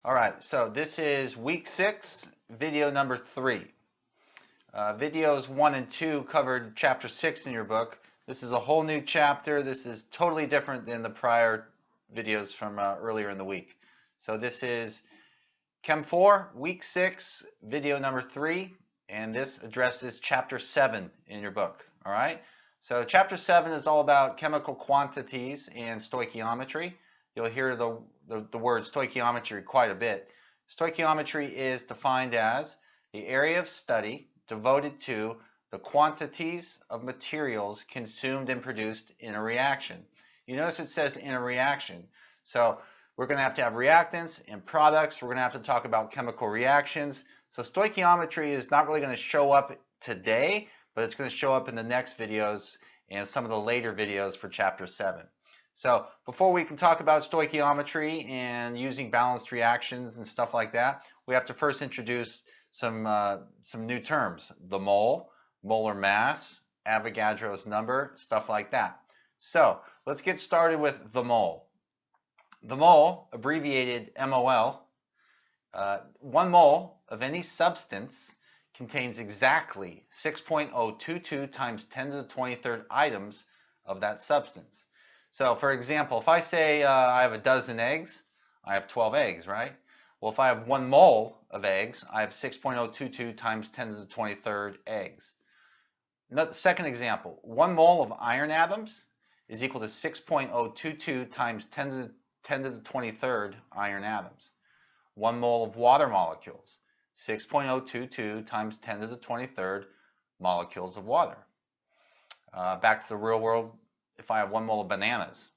All right, so this is week 6, video number 3. Videos 1 and 2 covered chapter 6 in your book. This is a whole new chapter. This is totally different than the prior videos from earlier in the week. So this is Chem 4, week 6, video number 3, and this addresses chapter 7 in your book. All right, so chapter 7 is all about chemical quantities and stoichiometry. You'll hear the word stoichiometry quite a bit. Stoichiometry is defined as the area of study devoted to the quantities of materials consumed and produced in a reaction. You notice it says in a reaction. So we're going to have reactants and products. We're going to have to talk about chemical reactions. So stoichiometry is not really going to show up today, but it's going to show up in the next videos and some of the later videos for chapter 7. So before we can talk about stoichiometry and using balanced reactions and stuff like that, we have to first introduce some new terms: the mole, molar mass, Avogadros number, stuff like that. So let's get started with the mole. The mole, abbreviated MOL, 1 mole of any substance contains exactly 6.022 times 10 to the 23rd items of that substance. So for example, if I say I have a dozen eggs, I have 12 eggs, right? Well, if I have 1 mole of eggs, I have 6.022 times 10 to the 23rd eggs. Second example, 1 mole of iron atoms is equal to 6.022 times 10 to the 23rd iron atoms. 1 mole of water molecules, 6.022 times 10 to the 23rd molecules of water. Back to the real world. If I have 1 mole of bananas,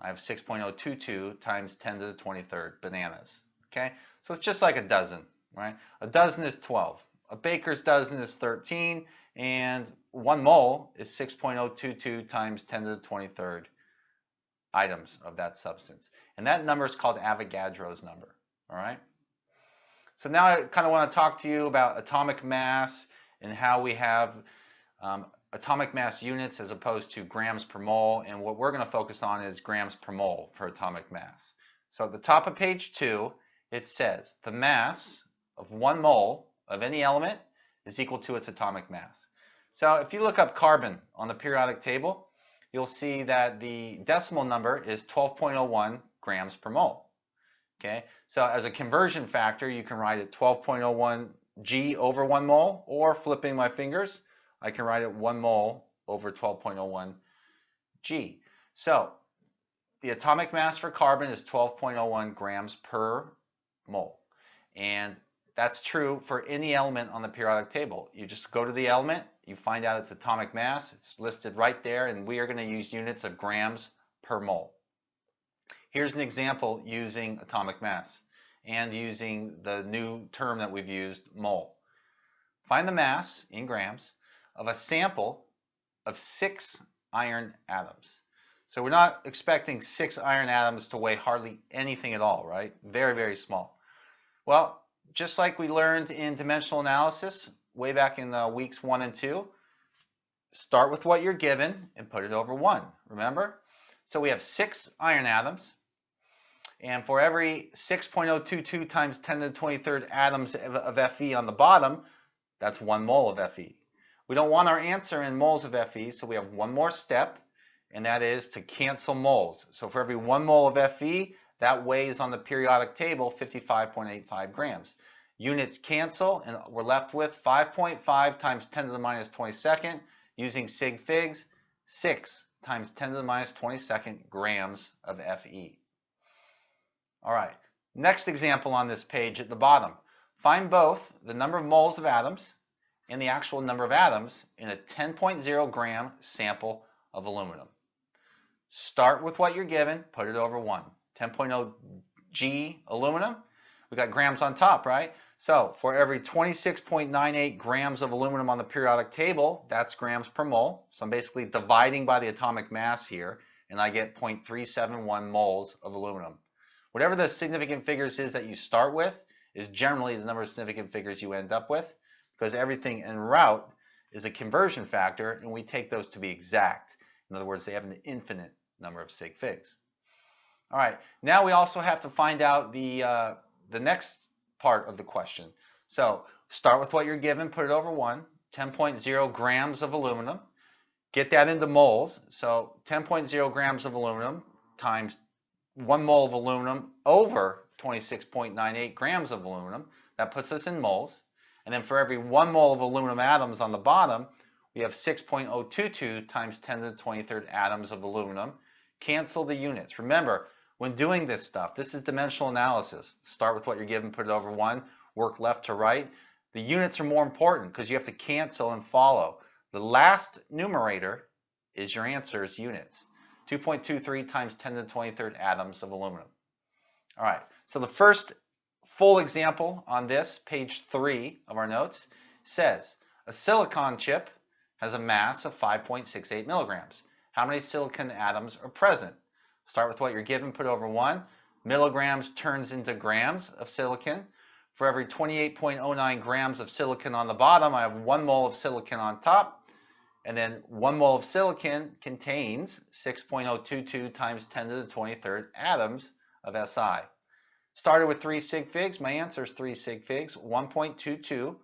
I have 6.022 times 10 to the 23rd bananas. Okay, so it's just like a dozen, right? A dozen is 12. A baker's dozen is 13, and 1 mole is 6.022 times 10 to the 23rd items of that substance. And that number is called Avogadros number, all right? So now I kind of want to talk to you about atomic mass and how we have atomic mass units as opposed to grams per mole, and what we're going to focus on is grams per mole for atomic mass. So at the top of page 2, it says the mass of 1 mole of any element is equal to its atomic mass. So if you look up carbon on the periodic table, you'll see that the decimal number is 12.01 grams per mole. Okay, so as a conversion factor, you can write it 12.01 G over 1 mole, or flipping my fingers, I can write it 1 mole over 12.01 G. So the atomic mass for carbon is 12.01 grams per mole. And that's true for any element on the periodic table. You just go to the element, you find out its atomic mass, it's listed right there, and we are going to use units of grams per mole. Here's an example using atomic mass and using the new term that we've used, mole. Find the mass in grams of a sample of 6 iron atoms. So we're not expecting 6 iron atoms to weigh hardly anything at all, right? Very, very small. Well, just like we learned in dimensional analysis way back in weeks 1 and 2, start with what you're given and put it over 1, remember? So we have 6 iron atoms, and for every 6.022 times 10 to the 23rd atoms of Fe on the bottom, that's 1 mole of Fe. We don't want our answer in moles of Fe, so we have one more step, and that is to cancel moles. So for every 1 mole of Fe, that weighs on the periodic table 55.85 grams. Units cancel, and we're left with 5.5 times 10 to the minus 22nd, using sig figs, 6 times 10 to the minus 22nd grams of Fe. All right, next example on this page at the bottom. Find both the number of moles of atoms and the actual number of atoms in a 10.0 gram sample of aluminum. Start with what you're given, put it over 1. 10.0 G aluminum, we got grams on top, right? So for every 26.98 grams of aluminum on the periodic table, that's grams per mole. So I'm basically dividing by the atomic mass here, and I get 0.371 moles of aluminum. Whatever the significant figures is that you start with is generally the number of significant figures you end up with, because everything en route is a conversion factor, and we take those to be exact. In other words, they have an infinite number of sig figs. All right, now we also have to find out the the next part of the question. So start with what you're given, put it over 1, 10.0 grams of aluminum. Get that into moles. So 10.0 grams of aluminum times 1 mole of aluminum over 26.98 grams of aluminum. That puts us in moles. And then for every 1 mole of aluminum atoms on the bottom, we have 6.022 times 10 to the 23rd atoms of aluminum. Cancel the units. Remember, when doing this stuff, this is dimensional analysis. Start with what you're given, put it over 1, work left to right. The units are more important because you have to cancel and follow. The last numerator is your answer's units. 2.23 times 10 to the 23rd atoms of aluminum. All right, so the first full example on this, page 3 of our notes, says a silicon chip has a mass of 5.68 milligrams. How many silicon atoms are present? Start with what you're given, put over 1. Milligrams turns into grams of silicon. For every 28.09 grams of silicon on the bottom, I have 1 mole of silicon on top. And then 1 mole of silicon contains 6.022 times 10 to the 23rd atoms of Si. Started with 3 sig figs. My answer is 3 sig figs. 1.22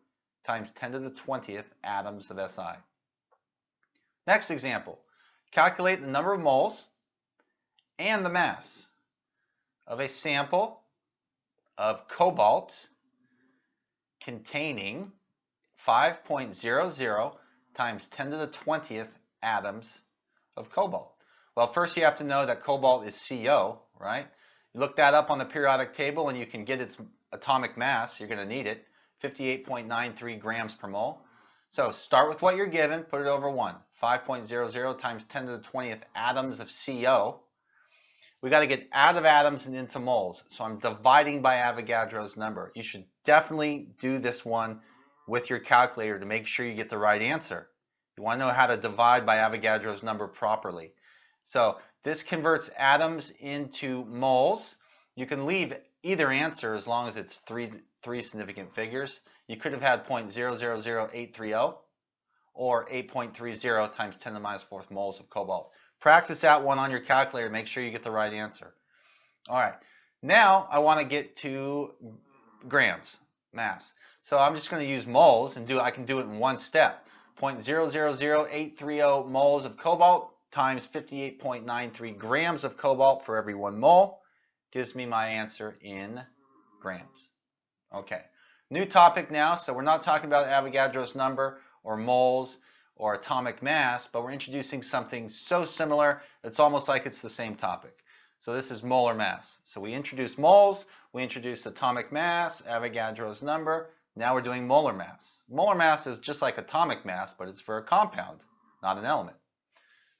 times 10 to the 20th atoms of Si. Next example. Calculate the number of moles and the mass of a sample of cobalt containing 5.00 times 10 to the 20th atoms of cobalt. Well, first you have to know that cobalt is CO, right? You look that up on the periodic table and you can get its atomic mass. You're going to need it, 58.93 grams per mole. So start with what you're given, put it over 1. 5.00 times 10 to the 20th atoms of CO. We got to get out of atoms and into moles. So I'm dividing by Avogadros number. You should definitely do this one with your calculator to make sure you get the right answer. You want to know how to divide by Avogadros number properly. So this converts atoms into moles. You can leave either answer as long as it's three significant figures. You could have had 0.000830 or 8.30 times 10 to the minus 4th moles of cobalt. Practice that one on your calculator. Make sure you get the right answer. All right. Now I want to get to grams, mass. So I'm just going to use moles and I can do it in one step. 0.000830 moles of cobalt times 58.93 grams of cobalt for every 1 mole gives me my answer in grams. Okay. New topic now. So we're not talking about Avogadros number or moles or atomic mass, but we're introducing something so similar it's almost like it's the same topic. So this is molar mass. So we introduced moles, we introduced atomic mass, Avogadros number. Now we're doing molar mass. Molar mass is just like atomic mass, but it's for a compound, not an element.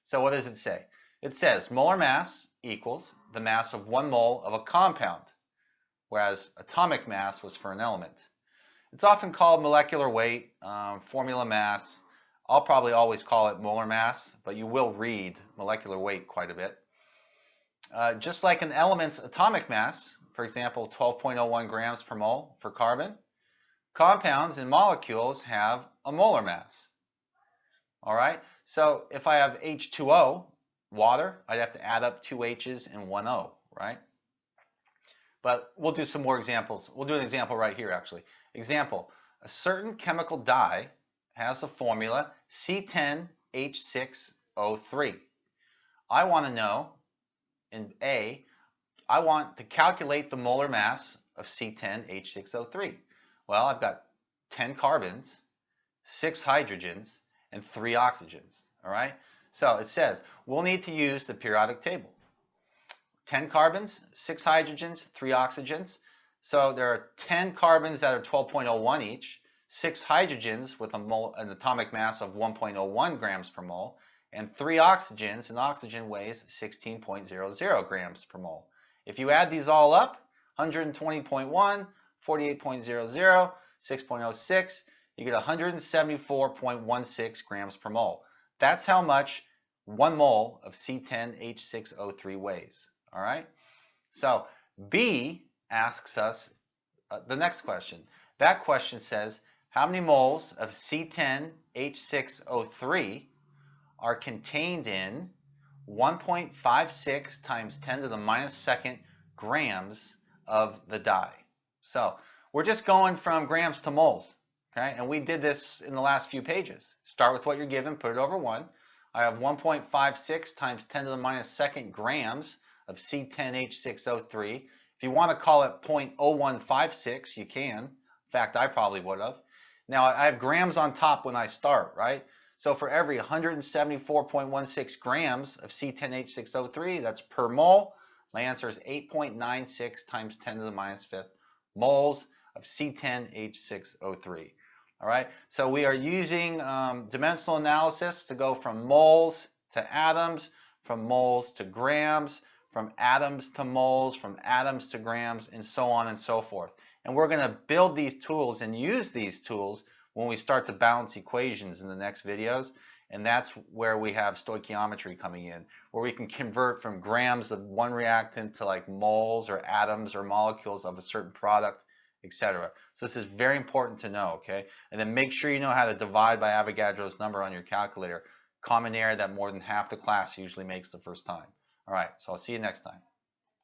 So what does it say? It says molar mass equals the mass of 1 mole of a compound, whereas atomic mass was for an element. It's often called molecular weight, formula mass. I'll probably always call it molar mass, but you will read molecular weight quite a bit. Just like an element's atomic mass, for example, 12.01 grams per mole for carbon, compounds and molecules have a molar mass. All right, so if I have H2O, water, I'd have to add up 2 H's and 1 O, right? But we'll do some more examples. We'll do an example right here, actually. Example, a certain chemical dye has the formula C10H6O3. I want to know, in A, I want to calculate the molar mass of C10H6O3. Well, I've got 10 carbons, 6 hydrogens, and 3 oxygens. All right? So it says we'll need to use the periodic table. 10 carbons, 6 hydrogens, 3 oxygens. So there are 10 carbons that are 12.01 each, 6 hydrogens with an atomic mass of 1.01 grams per mole, and 3 oxygens, and oxygen weighs 16.00 grams per mole. If you add these all up, 120.1, 48.00, 6.06, you get 174.16 grams per mole. That's how much 1 mole of C10H6O3 weighs. All right? So B asks us the next question. That question says, how many moles of C10H6O3 are contained in 1.56 times 10 to the minus 2nd grams of the dye? So we're just going from grams to moles. Okay, and we did this in the last few pages. Start with what you're given, put it over 1. I have 1.56 times 10 to the minus second grams of C10H6O3. If you want to call it 0.0156, you can. In fact, I probably would have. Now, I have grams on top when I start, right? So for every 174.16 grams of C10H6O3, that's per mole, my answer is 8.96 times 10 to the minus 5th moles of C10H6O3. All right, so we are using dimensional analysis to go from moles to atoms, from moles to grams, from atoms to moles, from atoms to grams, and so on and so forth. And we're going to build these tools and use these tools when we start to balance equations in the next videos. And that's where we have stoichiometry coming in, where we can convert from grams of one reactant to like moles or atoms or molecules of a certain product, etc. So this is very important to know, okay? And then make sure you know how to divide by Avogadros number on your calculator. Common error that more than half the class usually makes the first time. All right, so I'll see you next time.